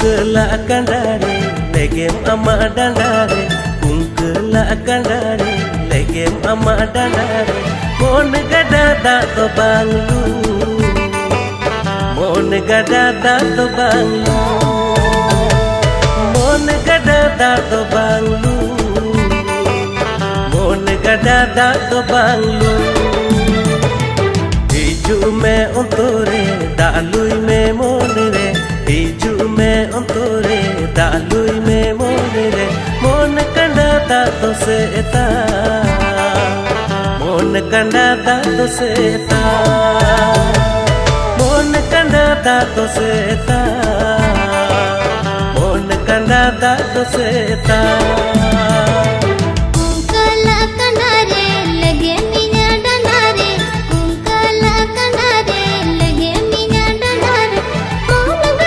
Kungkela kandare legem ama dandare Kungkela kandare legem ama dandare Mon gada da to banglu Mon gada da to banglu Mon gada da to banglu Mon gada da to banglu Hiju me ontore dalui me monere Hiju me ontore dalui me monere Mon kanda da to seta Mon kanda da to seta Mon kanda da to seta Mon kanda da to seta